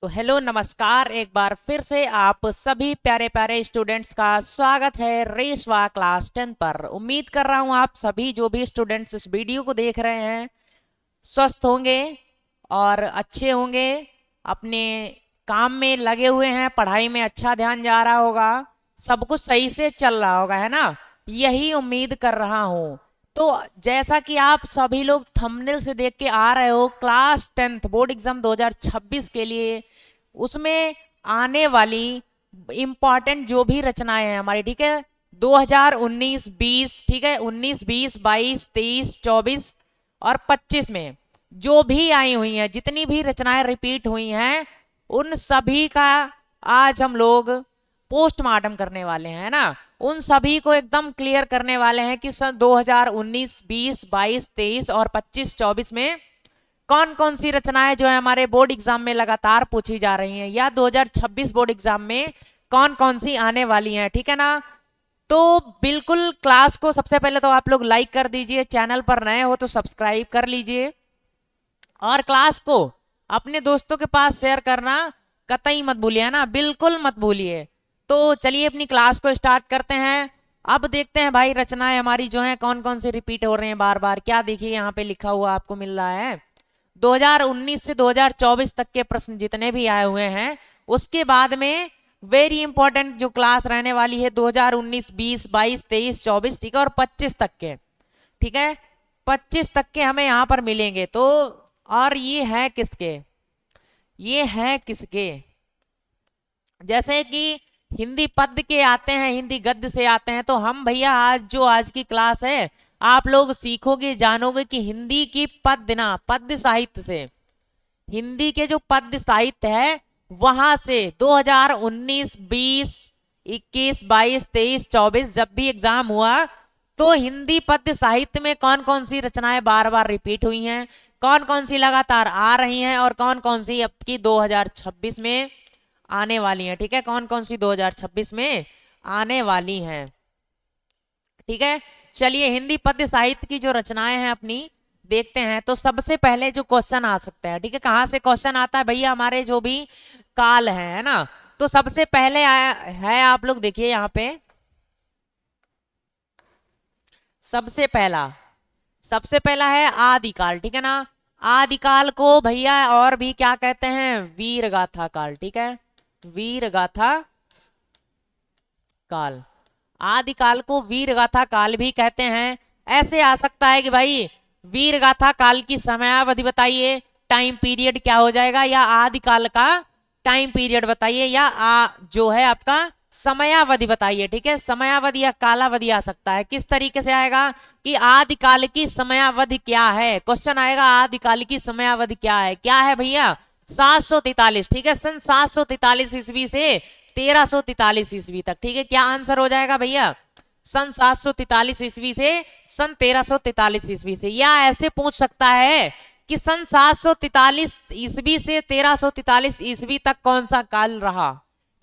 तो हेलो नमस्कार, एक बार फिर से आप सभी प्यारे प्यारे स्टूडेंट्स का स्वागत है रेशवा क्लास 10 पर। उम्मीद कर रहा हूं आप सभी जो भी स्टूडेंट्स इस वीडियो को देख रहे हैं स्वस्थ होंगे और अच्छे होंगे, अपने काम में लगे हुए हैं, पढ़ाई में अच्छा ध्यान जा रहा होगा, सब कुछ सही से चल रहा होगा, है ना। यही उम्मीद कर रहा हूं। तो जैसा कि आप सभी लोग थंबनेल से देख के आ रहे हो, क्लास 10th बोर्ड एग्जाम 2026 के लिए उसमें आने वाली इंपॉर्टेंट जो भी रचनाएं हैं हमारी, ठीक है, 2019-20, ठीक है, 19-20, 22, 23, 24 और 25 में जो भी आई हुई हैं, जितनी भी रचनाएं रिपीट हुई हैं, उन सभी का आज हम लोग पोस्टमार्टम करने वाले हैं ना। उन सभी को एकदम क्लियर करने वाले हैं कि सन 2019, 20, 22, 23 और 25, 24 में कौन कौन सी रचनाएं जो है हमारे बोर्ड एग्जाम में लगातार पूछी जा रही हैं, या 2026 बोर्ड एग्जाम में कौन कौन सी आने वाली हैं, ठीक है ना। तो बिल्कुल क्लास को सबसे पहले तो आप लोग लाइक कर दीजिए, चैनल पर नए हो तो सब्सक्राइब कर लीजिए और क्लास को अपने दोस्तों के पास शेयर करना कतई मत भूलिए, है ना, बिल्कुल मत भूलिए। तो चलिए अपनी क्लास को स्टार्ट करते हैं। अब देखते हैं भाई रचनाएं हमारी जो हैं कौन कौन सी रिपीट हो रहे हैं बार बार। क्या देखिए यहाँ पे लिखा हुआ आपको मिल रहा है, 2019 से 2024 तक के प्रश्न जितने भी आए हुए हैं, उसके बाद में वेरी इंपॉर्टेंट जो क्लास रहने वाली है 2019, 20, 22, 23, 24, ठीक है, और 25 तक के, ठीक है, 25 तक के हमें यहाँ पर मिलेंगे। तो और ये है किसके, ये है किसके, जैसे कि हिंदी पद्य के आते हैं, हिंदी गद्य से आते हैं। तो हम भैया आज की क्लास है, आप लोग सीखोगे जानोगे कि हिंदी की पद्य ना, पद्य साहित्य से, हिंदी के जो पद्य साहित्य है वहां से 2019, 20, 21, 22, 23, 24 जब भी एग्जाम हुआ तो हिंदी पद्य साहित्य में कौन कौन सी रचनाएं बार बार रिपीट हुई हैं, कौन कौन सी लगातार आ रही हैं और कौन कौन सी अब की 2026 में आने वाली हैं, ठीक है, कौन कौन सी 2026 में आने वाली हैं, ठीक है। चलिए हिंदी पद्य साहित्य की जो रचनाएं हैं अपनी देखते हैं। तो सबसे पहले जो क्वेश्चन आ सकता है, ठीक है, कहां से क्वेश्चन आता है भैया, हमारे जो भी काल है ना। तो सबसे पहले आया है, आप लोग देखिए यहाँ पे, सबसे पहला है आदिकाल, ठीक है ना। आदिकाल को भैया और भी क्या कहते हैं, वीर गाथा काल, ठीक है, वीर गाथा काल, आदिकाल को वीर गाथा काल भी कहते हैं। ऐसे आ सकता है कि भाई वीर गाथा काल की समयावधि बताइए, टाइम पीरियड क्या हो जाएगा, या आदिकाल का टाइम पीरियड बताइए, या जो है आपका समयावधि बताइए, ठीक है, समयावधि या कालावधि आ सकता है। किस तरीके से आएगा कि आदिकाल की समयावधि क्या है, क्वेश्चन आएगा आदिकाल की समयावधि क्या है भैया, 743, ठीक है, सन 743 ईस्वी से 1343 ईस्वी तक, ठीक है। क्या आंसर हो जाएगा भैया, सन 743 ईस्वी से सन 1343 ईस्वी से। या ऐसे पूछ सकता है कि सन 743 ईस्वी से 1343 ईस्वी तक कौन सा काल रहा,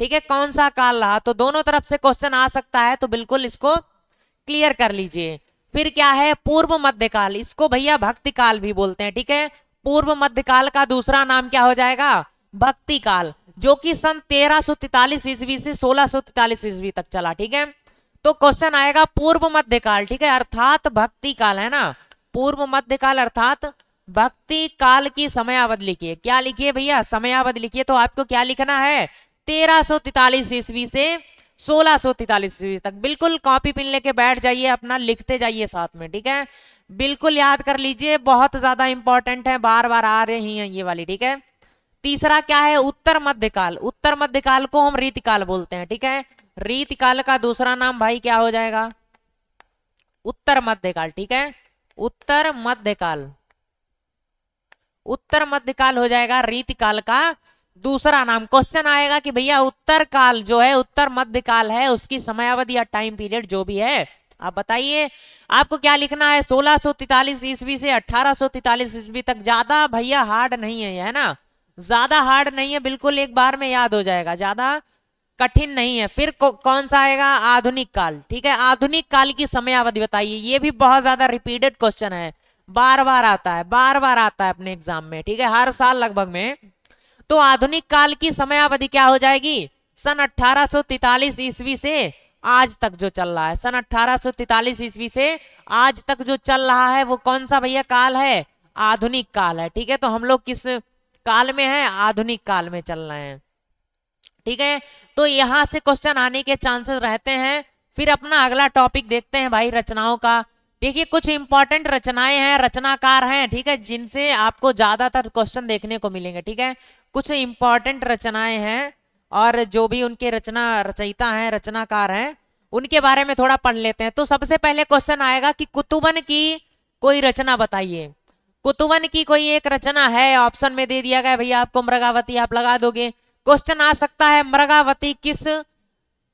ठीक है, कौन सा काल रहा। तो दोनों तरफ से क्वेश्चन आ सकता है, तो बिल्कुल इसको क्लियर कर लीजिए। फिर क्या है, पूर्व मध्यकाल, इसको भैया भक्ति काल भी बोलते हैं, ठीक है। पूर्व मध्यकाल का दूसरा नाम क्या हो जाएगा, भक्ति काल, जो कि सन 1343 ईस्वी से 1643 ईस्वी तक चला, ठीक है। तो क्वेश्चन आएगा पूर्व मध्यकाल, ठीक है, अर्थात भक्ति काल, है ना, पूर्व मध्यकाल अर्थात भक्ति काल की समयावधि लिखिए। क्या लिखिए भैया, समयावधि लिखिए। तो आपको क्या लिखना है, 1343 ईस्वी से 1643 ईस्वी तक। बिल्कुल कॉपी पेन लेके बैठ जाइए, अपना लिखते जाइए साथ में, ठीक है, बिल्कुल याद कर लीजिए, बहुत ज्यादा इंपॉर्टेंट है, बार बार आ रही हैं ये वाली, ठीक है। तीसरा क्या है, उत्तर मध्यकाल, उत्तर मध्यकाल को हम रीतिकाल बोलते हैं, ठीक है, रीतिकाल का दूसरा नाम भाई क्या हो जाएगा, उत्तर मध्यकाल, ठीक है, उत्तर मध्यकाल, उत्तर मध्यकाल हो जाएगा रीतिकाल का दूसरा नाम। क्वेश्चन आएगा कि भैया उत्तर काल जो है, उत्तर मध्यकाल है, उसकी समयावधि या टाइम पीरियड जो भी है आप बताइए। आपको क्या लिखना है, 1643 ईस्वी से 1843 ईस्वी तक। ज्यादा भैया हार्ड नहीं है ना, ज्यादा हार्ड नहीं है, बिल्कुल एक बार में याद हो जाएगा, ज्यादा कठिन नहीं है। फिर कौन सा आएगा, आधुनिक काल, ठीक है, आधुनिक काल की समयावधि बताइए। ये भी बहुत ज्यादा रिपीटेड क्वेश्चन है, बार बार आता है, बार बार आता है अपने एग्जाम में, ठीक है, हर साल लगभग में। तो आधुनिक काल की समयावधि क्या हो जाएगी, सन 1843 ईस्वी से आज तक जो चल रहा है, सन 1843 ईस्वी से आज तक जो चल रहा है वो कौन सा भैया काल है, आधुनिक काल है। ठीक है, तो हम लोग किस काल में हैं, आधुनिक काल में चल रहे हैं। ठीक है, तो यहां से क्वेश्चन आने के चांसेस रहते हैं। फिर अपना अगला टॉपिक देखते हैं भाई रचनाओं का। देखिए कुछ इंपॉर्टेंट रचनाएं हैं, रचनाकार हैं, ठीक है, जिनसे आपको ज्यादातर क्वेश्चन देखने को मिलेंगे। ठीक है, कुछ इंपॉर्टेंट रचनाएं हैं और जो भी उनके रचयिता हैं, रचनाकार हैं, उनके बारे में थोड़ा पढ़ लेते हैं। तो सबसे पहले क्वेश्चन आएगा कि कुतुबन की कोई रचना बताइए। कुतुबन की कोई एक रचना है, ऑप्शन में दे दिया गया भैया आपको मृगावती, आप लगा दोगे। क्वेश्चन आ सकता है मृगावती किस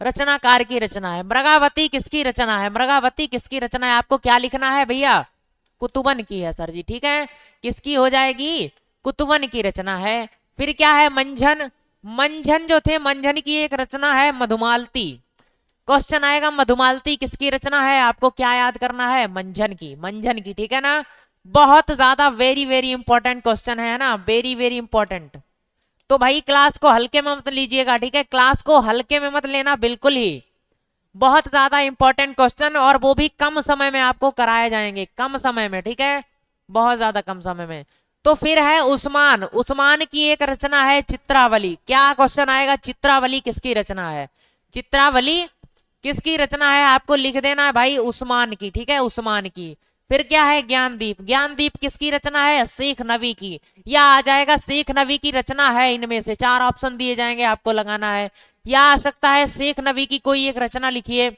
रचनाकार की रचना है, मृगावती किसकी रचना है, मृगावती किसकी रचना है, आपको क्या लिखना है भैया, कुतुबन की है सर जी। ठीक है, किसकी हो जाएगी, कुतुबन की रचना है। फिर क्या है, मंझन, मंझन जो थे, मंझन की एक रचना है मधुमालती। क्वेश्चन आएगा मधुमालती किसकी रचना है, आपको क्या याद करना है, मंझन की, मंझन की। ठीक है ना, बहुत ज्यादा वेरी वेरी इंपॉर्टेंट क्वेश्चन है ना, वेरी वेरी इंपॉर्टेंट। तो भाई क्लास को हल्के में मत लीजिएगा, ठीक है, क्लास को हल्के में मत लेना बिल्कुल ही। बहुत ज्यादा इंपॉर्टेंट क्वेश्चन और वो भी कम समय में आपको कराए जाएंगे, कम समय में। ठीक है, बहुत ज्यादा कम समय में। तो फिर है उस्मान, उस्मान की एक रचना है चित्रावली। क्या क्वेश्चन आएगा, चित्रावली किसकी रचना है, चित्रावली किसकी रचना है, आपको लिख देना है भाई उस्मान की। ठीक है, उस्मान की। फिर क्या है, ज्ञानदीप, ज्ञानदीप किसकी रचना है, शेख नबी की। या आ जाएगा शेख नबी की रचना है, इनमें से चार ऑप्शन दिए जाएंगे, आपको लगाना है। या आ सकता है शेख नबी की कोई एक रचना लिखिए,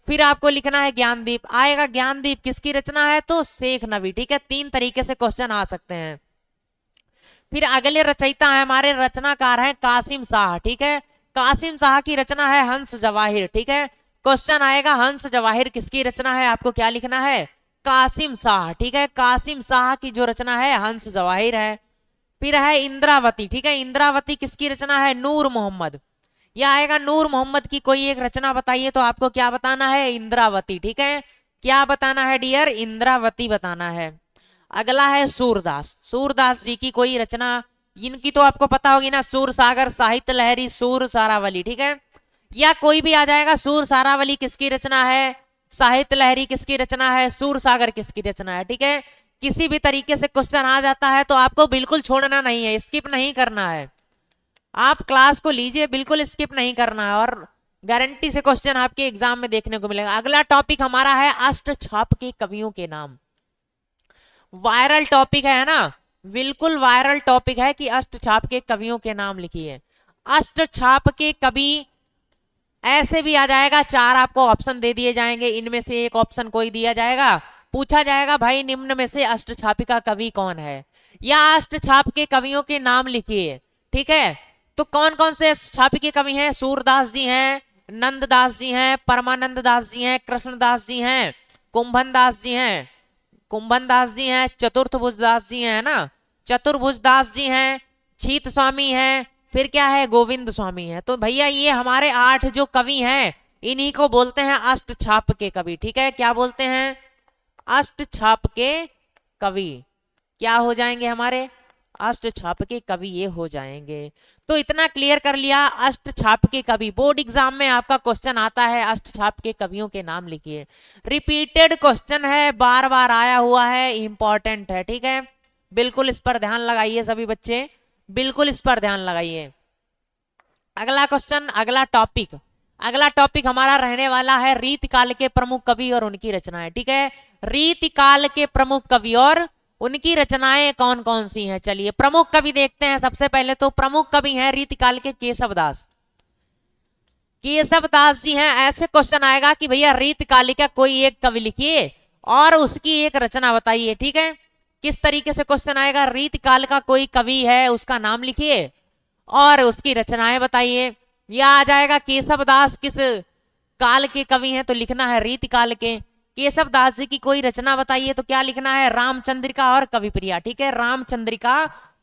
फिर आपको लिखना है ज्ञानदीप। आएगा ज्ञानदीप किसकी रचना है, तो शेख नबी। ठीक है, तीन तरीके से क्वेश्चन आ सकते हैं। फिर अगले रचयिता है हमारे, रचनाकार है कासिम शाह। ठीक है, कासिम शाह की रचना है हंस जवाहिर। ठीक है, क्वेश्चन आएगा हंस जवाहिर किसकी रचना है, आपको क्या लिखना है, कासिम शाह। ठीक है, कासिम शाह की जो रचना है हंस जवाहिर है। फिर है इंद्रावती। ठीक है, इंद्रावती किसकी रचना है, नूर मोहम्मद। यह आएगा नूर मोहम्मद की कोई एक रचना बताइए, तो आपको क्या बताना है, इंद्रावती। ठीक है, क्या बताना है डियर, इंद्रावती बताना है। अगला है सूरदास, सूरदास जी की कोई रचना, इनकी तो आपको पता होगी ना, सूर सागर, साहित्य लहरी, सूर सारावली। ठीक है, या कोई भी आ जाएगा, सूर सारावली किसकी रचना है, साहित्य लहरी किसकी रचना है, सूर सागर किसकी रचना है। ठीक है, किसी भी तरीके से क्वेश्चन आ जाता है तो आपको बिल्कुल छोड़ना नहीं है, स्किप नहीं करना है। आप क्लास को लीजिए, बिल्कुल स्किप नहीं करना है, और गारंटी से क्वेश्चन आपके एग्जाम में देखने को मिलेगा। अगला टॉपिक हमारा है अष्टछाप के कवियों के नाम। वायरल टॉपिक है ना, बिल्कुल वायरल टॉपिक है कि अष्टछाप के कवियों के नाम लिखिए। अष्टछाप के कवि ऐसे भी आ जाएगा, चार आपको ऑप्शन दे दिए जाएंगे, इनमें से एक ऑप्शन कोई दिया जाएगा, पूछा जाएगा भाई निम्न में से अष्टछापिका कवि कौन है, या अष्टछाप के कवियों के नाम लिखिए। ठीक है, तो कौन कौन से अष्टछापी के कवि हैं, सूरदास जी हैं, नंददास जी हैं, परमानंद दास जी हैं, कृष्णदास जी हैं, कुंभन दास जी हैं, कुंभन दास जी हैं, चतुर्थभुज दास जी हैं ना, चतुर्भुज दास जी हैं, छीत स्वामी हैं, फिर क्या है, गोविंद स्वामी है। तो भैया ये हमारे 8 जो कवि हैं, इन्हीं को बोलते हैं अष्टछाप के कवि। ठीक है, क्या बोलते हैं, अष्टछाप के कवि। क्या हो जाएंगे हमारे, अष्टछाप के कवि ये हो जाएंगे। तो इतना क्लियर कर लिया, अष्टछाप के कवि। बोर्ड एग्जाम में आपका क्वेश्चन आता है, अष्टछाप के कवियों के नाम लिखिए। रिपीटेड क्वेश्चन है, बार बार आया हुआ है, इंपॉर्टेंट है। ठीक है, बिल्कुल इस पर ध्यान लगाइए सभी बच्चे, बिल्कुल इस पर ध्यान लगाइए। अगला क्वेश्चन, अगला टॉपिक, अगला टॉपिक हमारा रहने वाला है रीतिकाल के प्रमुख कवि और उनकी रचनाएं। ठीक है, रीतिकाल के प्रमुख कवि और उनकी रचनाएं कौन कौन सी हैं, चलिए प्रमुख कवि देखते हैं। सबसे पहले तो प्रमुख कवि हैं रीतिकाल के केशवदास, केशवदास जी हैं। ऐसे क्वेश्चन आएगा कि भैया रीतिकाल का कोई एक कवि लिखिए और उसकी एक रचना बताइए। ठीक है, किस तरीके से क्वेश्चन आएगा, रीतिकाल का कोई कवि है उसका नाम लिखिए और उसकी रचनाएं बताइए। या आ जाएगा केशवदास किस काल के कवि हैं, तो लिखना है रीतिकाल के। केशवदास जी की कोई रचना बताइए, तो क्या लिखना है, रामचंद्रिका और कविप्रिया। ठीक है, रामचंद्रिका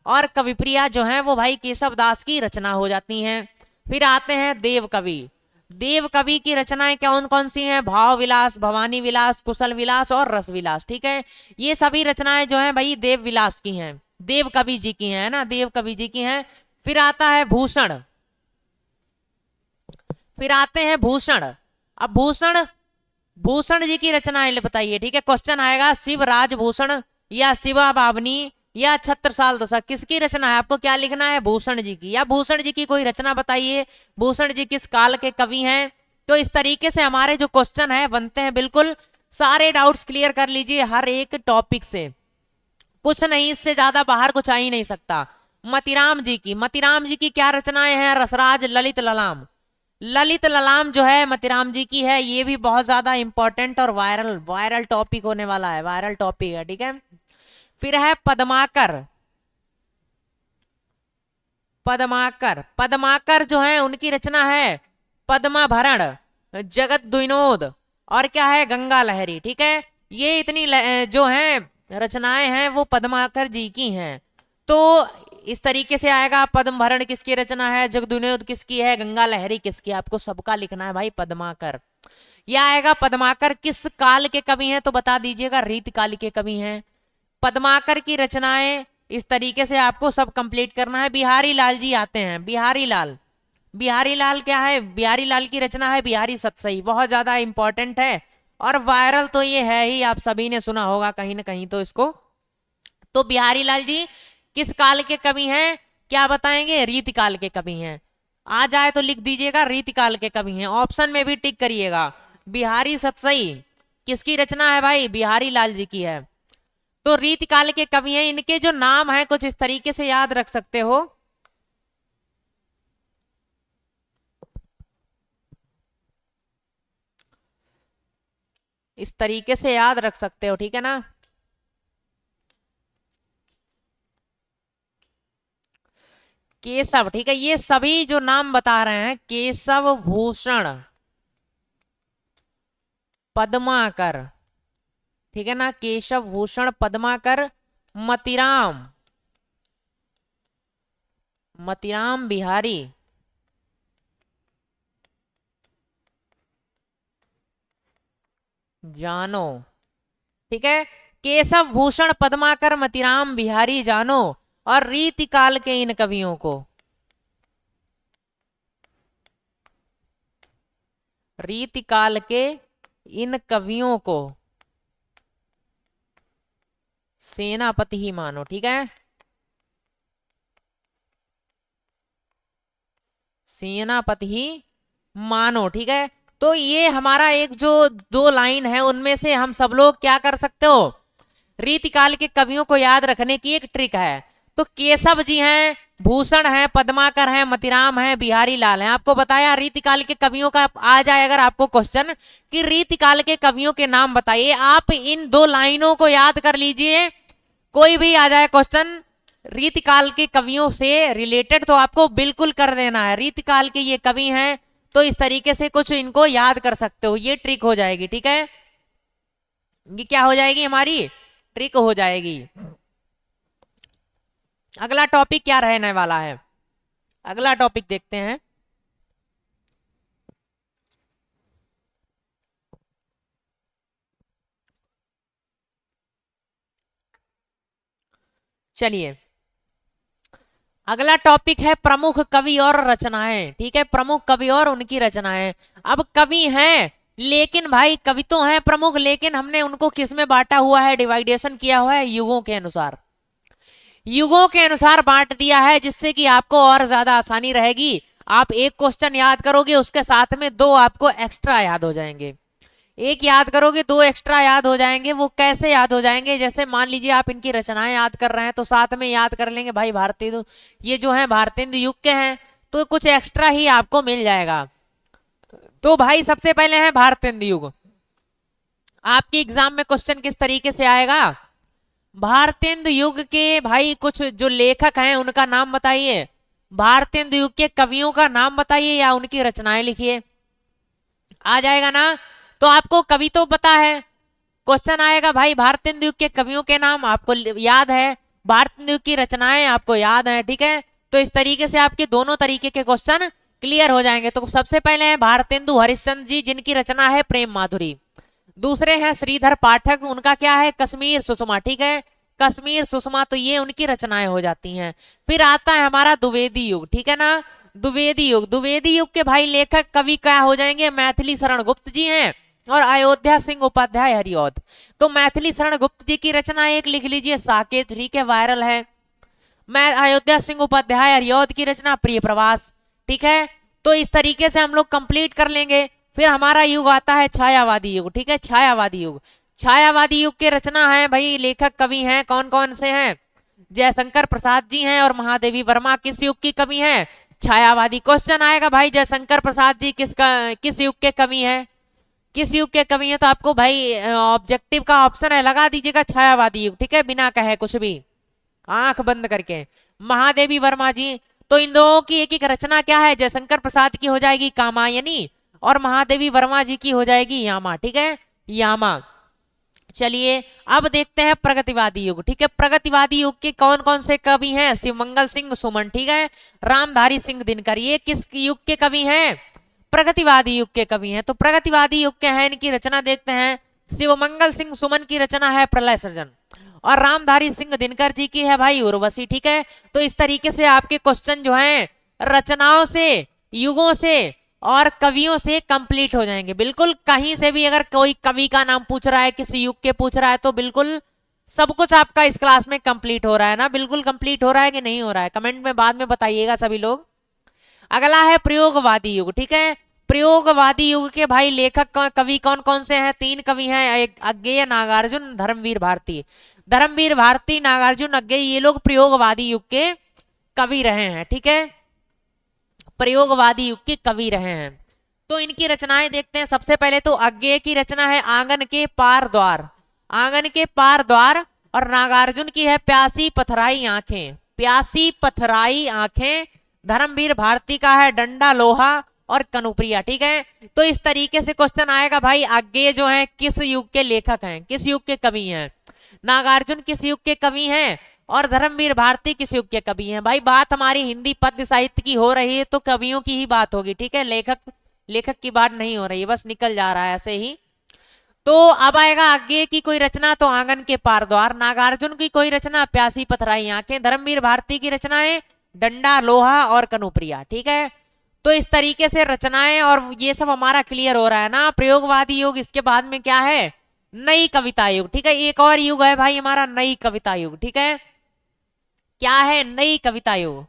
और कविप्रिया जो है वो भाई केशवदास की रचना हो जाती हैं। फिर आते हैं देव कवि, देव कवि की रचनाएं कौन कौन सी हैं, भाव विलास, भवानी विलास, कुशल विलास और रस विलास। ठीक है, ये सभी रचनाएं जो हैं भाई देव विलास की हैं, देव कवि जी की हैं ना, देव कवि जी की हैं। फिर आता है भूषण, फिर आते हैं भूषण। अब भूषण, भूषण जी की रचनाएं बताइए, ठीक है। क्वेश्चन आएगा शिवराज भूषण या शिवा बावनी या छत्रसाल दशक, किसकी रचना है? आपको क्या लिखना है? भूषण जी की, या भूषण जी की कोई रचना बताइए, भूषण जी किस काल के कवि हैं। तो इस तरीके से हमारे जो क्वेश्चन है बनते हैं। बिल्कुल सारे डाउट्स क्लियर कर लीजिए हर एक टॉपिक से, कुछ नहीं, इससे ज्यादा बाहर कुछ आ ही नहीं सकता। मतीराम जी की, मतीराम जी की क्या रचनाएं हैं? रसराज, ललित ललाम। ललित ललाम जो है मतीराम जी की है, ये भी बहुत ज्यादा इंपॉर्टेंट और वायरल वायरल टॉपिक होने वाला है, वायरल टॉपिक है, ठीक है। फिर है पद्माकर, पद्माकर, पद्माकर जो है उनकी रचना है पद्माभरण, जगत द्विनोद और क्या है? गंगा लहरी, ठीक है। ये इतनी जो है रचनाएं हैं वो पद्माकर जी की हैं। तो इस तरीके से आएगा, पद्मभरण किसकी रचना है, जगद्विनोद किसकी है, गंगा लहरी किसकी, आपको सबका लिखना है भाई पद्माकर। यह आएगा पद्माकर किस काल के कवि हैं, तो बता दीजिएगा रीतकाल के कवि हैं। पद्माकर की रचनाएं इस तरीके से आपको सब कंप्लीट करना है। बिहारी लाल जी आते हैं, बिहारी लाल, बिहारी लाल क्या है? बिहारी लाल की रचना है बिहारी सतसई, बहुत ज्यादा इंपॉर्टेंट है और वायरल तो ये है ही, आप सभी ने सुना होगा कहीं ना कहीं तो इसको। तो बिहारी लाल जी किस काल के कवि हैं? क्या बताएंगे? रीतिकाल के कवि हैं। आ जाए तो लिख दीजिएगा रीतिकाल के कवि हैं, ऑप्शन में भी टिक करिएगा। बिहारी सतसई किसकी रचना है भाई? बिहारी लाल जी की है। तो रीतिकाल के कवि हैं, इनके जो नाम है कुछ इस तरीके से याद रख सकते हो। इस तरीके से याद रख सकते हो, ठीक है ना। केशव, ठीक है, ये सभी जो नाम बता रहे हैं, केशव भूषण, पद्माकर, ठीक है ना, केशव भूषण पद्माकर, मतीराम, मतीराम बिहारी, जानो, ठीक है। केशव भूषण पद्माकर मतीराम बिहारी जानो, और रीतिकाल के इन कवियों को, रीतिकाल के इन कवियों को सेनापति ही मानो, ठीक है, सेनापति ही मानो, ठीक है। तो ये हमारा एक जो दो लाइन है उनमें से हम सब लोग क्या कर सकते हो? रीतिकाल के कवियों को याद रखने की एक ट्रिक है। तो केशव जी हैं, भूषण है, पद्माकर है, मतीराम है, बिहारी लाल है। आपको बताया रीतिकाल के कवियों का आ जाए अगर आपको क्वेश्चन कि रीतिकाल के कवियों के नाम बताइए, आप इन दो लाइनों को याद कर लीजिए। कोई भी आ जाए क्वेश्चन रीतिकाल के कवियों से रिलेटेड तो आपको बिल्कुल कर देना है, रीतिकाल के ये कवि हैं तो इस तरीके से कुछ इनको याद कर सकते हो, ये ट्रिक हो जाएगी, ठीक है। ये क्या हो जाएगी? हमारी ट्रिक हो जाएगी। अगला टॉपिक क्या रहने वाला है? अगला टॉपिक देखते हैं। चलिए अगला टॉपिक है प्रमुख कवि और रचनाएं, ठीक है, प्रमुख कवि और उनकी रचनाएं। अब कवि हैं लेकिन भाई कवि तो हैं प्रमुख, लेकिन हमने उनको किस में बांटा हुआ है? डिवाइडेशन किया हुआ है युगों के अनुसार, युगों के अनुसार बांट दिया है, जिससे कि आपको और ज्यादा आसानी रहेगी। आप एक क्वेश्चन याद करोगे उसके साथ में दो आपको एक्स्ट्रा याद हो जाएंगे, एक याद करोगे दो एक्स्ट्रा याद हो जाएंगे। वो कैसे याद हो जाएंगे? जैसे मान लीजिए आप इनकी रचनाएं याद कर रहे हैं तो साथ में याद कर लेंगे भाई भारतीय, ये जो है भारतीय युग के हैं, तो कुछ एक्स्ट्रा ही आपको मिल जाएगा। तो भाई सबसे पहले है भारतीय युग। आपके एग्जाम में क्वेश्चन किस तरीके से आएगा? भारतीय युग के भाई कुछ जो लेखक हैं उनका नाम बताइए, भारतीय युग के कवियों का नाम बताइए या उनकी रचनाएं लिखिए, आ जाएगा ना। तो आपको कवि तो पता है, क्वेश्चन आएगा भाई भारतीय युग के कवियों के नाम आपको याद है, भारतीय युग की रचनाएं आपको याद है, ठीक है। तो इस तरीके से आपके दोनों तरीके के क्वेश्चन क्लियर हो जाएंगे। तो सबसे पहले है भारतेंदु हरिश्चंद्र जी, जिनकी रचना है प्रेम माधुरी। दूसरे हैं श्रीधर पाठक, उनका क्या है? कश्मीर सुषमा, ठीक है, कश्मीर, सुषमा, तो ये उनकी रचनाएं हो जाती हैं। फिर आता है हमारा द्विवेदी युग, ठीक है ना, द्विवेदी युग। द्विवेदी युग के भाई लेखक कवि क्या हो जाएंगे, मैथिली शरण गुप्त जी हैं और अयोध्या सिंह उपाध्याय हरिऔध। तो मैथिली शरण गुप्त जी की रचना एक लिख लीजिए, साकेत, ठीक है, वायरल है। मैं अयोध्या सिंह उपाध्याय हरिऔध की रचना प्रिय प्रवास, ठीक है। तो इस तरीके से हम लोग कंप्लीट कर लेंगे। फिर हमारा युग आता है छायावादी युग, ठीक है, छायावादी युग। छायावादी युग के रचना है भाई, लेखक कवि हैं, कौन कौन से हैं, जयशंकर प्रसाद जी हैं और महादेवी वर्मा। किस युग की कवि हैं, छायावादी। क्वेश्चन आएगा भाई जयशंकर प्रसाद जी किस युग के कवि हैं, किस युग के कवि हैं, तो आपको भाई ऑब्जेक्टिव का ऑप्शन है, लगा दीजिएगा छायावादी युग, ठीक है, बिना कहे कुछ भी, आंख बंद करके। महादेवी वर्मा जी, तो इन दोनों की एक एक रचना क्या है, जयशंकर प्रसाद की हो जाएगी कामायनी और महादेवी वर्मा जी की हो जाएगी यामा, ठीक है, यामा। चलिए अब देखते हैं प्रगतिवादी युग, ठीक है। प्रगतिवादी युग के कौन कौन से कवि हैं, शिवमंगल सिंह सुमन, ठीक है, रामधारी सिंह दिनकर, ये किस युग के कवि हैं, प्रगतिवादी युग के कवि हैं। तो प्रगतिवादी युग के हैं, इनकी रचना देखते हैं। शिवमंगल सिंह सुमन की रचना है प्रलय सृजन और रामधारी सिंह दिनकर जी की है भाई उर्वशी, ठीक है। तो इस तरीके से आपके क्वेश्चन जो हैं रचनाओं से, युगों से और कवियों से कंप्लीट हो जाएंगे। बिल्कुल कहीं से भी अगर कोई कवि का नाम पूछ रहा है, किसी युग के पूछ रहा है, तो बिल्कुल सब कुछ आपका इस क्लास में कंप्लीट हो रहा है ना, बिल्कुल कंप्लीट हो रहा है कि नहीं हो रहा है, कमेंट में बाद में बताइएगा सभी लोग। अगला है प्रयोगवादी युग, ठीक है। प्रयोगवादी युग के भाई लेखक कवि कौन कौन से हैं, तीन कवि हैं, अज्ञेय, नागार्जुन, धर्मवीर भारती। धर्मवीर भारती, नागार्जुन, अज्ञेय, ये लोग प्रयोगवादी युग के कवि रहे हैं, ठीक है, प्रयोगवादी युग के कवि रहे हैं। तो इनकी रचनाएं देखते हैं। सबसे पहले तो अज्ञेय की रचना है आंगन के पार द्वार, आंगन के पार द्वार, और नागार्जुन की है प्यासी पथराई आंखें, प्यासी पथराई आंखें। धर्मवीर भारती का है डंडा लोहा और कनुप्रिया, ठीक है। तो इस तरीके से क्वेश्चन आएगा भाई, अज्ञेय जो है किस युग के लेखक हैं, किस युग के कवि हैं, नागार्जुन किस युग के कवि हैं और धर्मवीर भारती किस युग के कवि हैं। भाई बात हमारी हिंदी पद्य साहित्य की हो रही है तो कवियों की ही बात होगी, ठीक है, लेखक की बात नहीं हो रही है, बस निकल जा रहा है ऐसे ही। तो अब आएगा अज्ञेय की कोई रचना तो आंगन के पार द्वार, नागार्जुन की कोई रचना प्यासी पथराई आंखें, धर्मवीर भारती की रचनाएं डंडा लोहा और कनुप्रिया, ठीक है। तो इस तरीके से रचनाएं और ये सब हमारा क्लियर हो रहा है ना। प्रयोगवादी युग, इसके बाद में क्या है, नई कविता युग, ठीक है। एक और युग है भाई हमारा नई कविता युग, ठीक है। क्या है, नई कविता युग,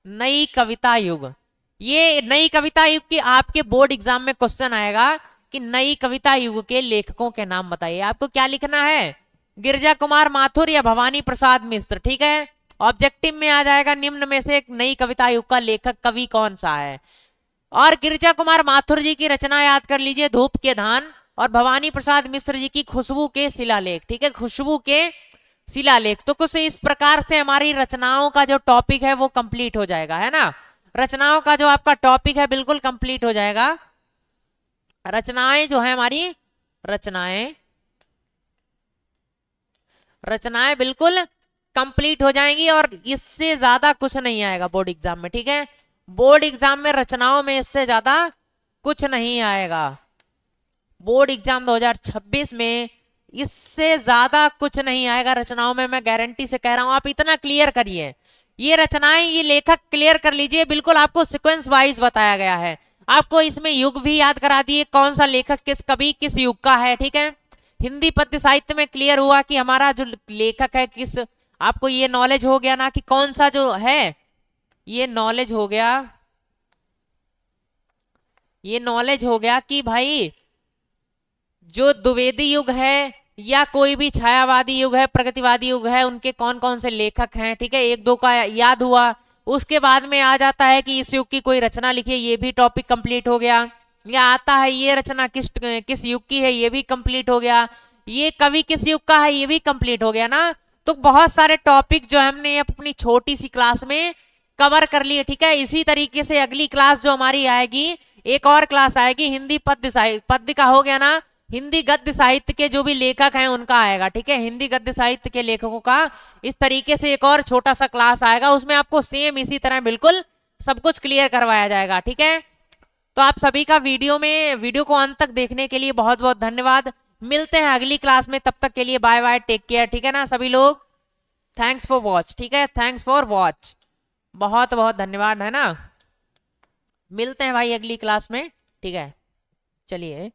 नई कविता युग। ये नई कविता युग की आपके बोर्ड एग्जाम में क्वेश्चन आएगा कि नई कविता युग के लेखकों के नाम बताइए। आपको क्या लिखना है, गिरजा कुमार माथुर या भवानी प्रसाद मिश्र, ठीक है। ऑब्जेक्टिव में आ जाएगा निम्न में से एक नई कविता युग का लेखक कवि कौन सा है। और गिरजा कुमार माथुर जी की रचना याद कर लीजिए धूप के धान, और भवानी प्रसाद मिश्र जी की खुशबू के शिलालेख, ठीक है, खुशबू के शिलालेख। तो कुछ इस प्रकार से हमारी रचनाओं का जो टॉपिक है वो कंप्लीट हो जाएगा, है ना। रचनाओं का जो आपका टॉपिक है बिल्कुल कंप्लीट हो जाएगा। रचनाएं जो है हमारी, रचनाएं बिल्कुल कंप्लीट हो जाएंगी और इससे ज्यादा कुछ नहीं आएगा बोर्ड एग्जाम में, ठीक है। बोर्ड एग्जाम में रचनाओं में इससे ज्यादा कुछ नहीं आएगा। बोर्ड एग्जाम 2026 में इससे ज्यादा कुछ नहीं आएगा रचनाओं में, मैं गारंटी से कह रहा हूं। आप इतना क्लियर करिए, ये रचनाएं, ये लेखक क्लियर कर लीजिए, बिल्कुल आपको सीक्वेंस वाइज बताया गया है। आपको इसमें युग भी याद करा दिए, कौन सा लेखक किस कवि किस युग का है, ठीक है। हिंदी पद्य साहित्य में क्लियर हुआ कि हमारा जो लेखक है किस, आपको ये नॉलेज हो गया ना कि कौन सा जो है, ये नॉलेज हो गया, ये नॉलेज हो गया कि भाई जो द्विवेदी युग है या कोई भी छायावादी युग है, प्रगतिवादी युग है, उनके कौन कौन से लेखक हैं, ठीक है। एक दो का याद हुआ, उसके बाद में आ जाता है कि इस युग की कोई रचना लिखिए, ये भी टॉपिक कंप्लीट हो गया। या आता है ये रचना किस युग की है, ये भी कंप्लीट हो गया। ये कवि किस युग का है, ये भी कंप्लीट हो गया ना। तो बहुत सारे टॉपिक जो हमने अपनी छोटी सी क्लास में कवर कर लिए, ठीक है। इसी तरीके से अगली क्लास जो हमारी आएगी, एक और क्लास आएगी हिंदी पद्य का हो गया ना, हिंदी गद्य साहित्य के जो भी लेखक हैं उनका आएगा, ठीक है। हिंदी गद्य साहित्य के लेखकों का इस तरीके से एक और छोटा सा क्लास आएगा, उसमें आपको सेम इसी तरह बिल्कुल सब कुछ क्लियर करवाया जाएगा, ठीक है। तो आप सभी का वीडियो को अंत तक देखने के लिए बहुत बहुत धन्यवाद। मिलते हैं अगली क्लास में, तब तक के लिए बाय बाय, टेक केयर, ठीक है ना सभी लोग। थैंक्स फॉर वॉच, ठीक है, थैंक्स फॉर वॉच, बहुत बहुत धन्यवाद, है ना। मिलते हैं भाई अगली क्लास में, ठीक है, चलिए।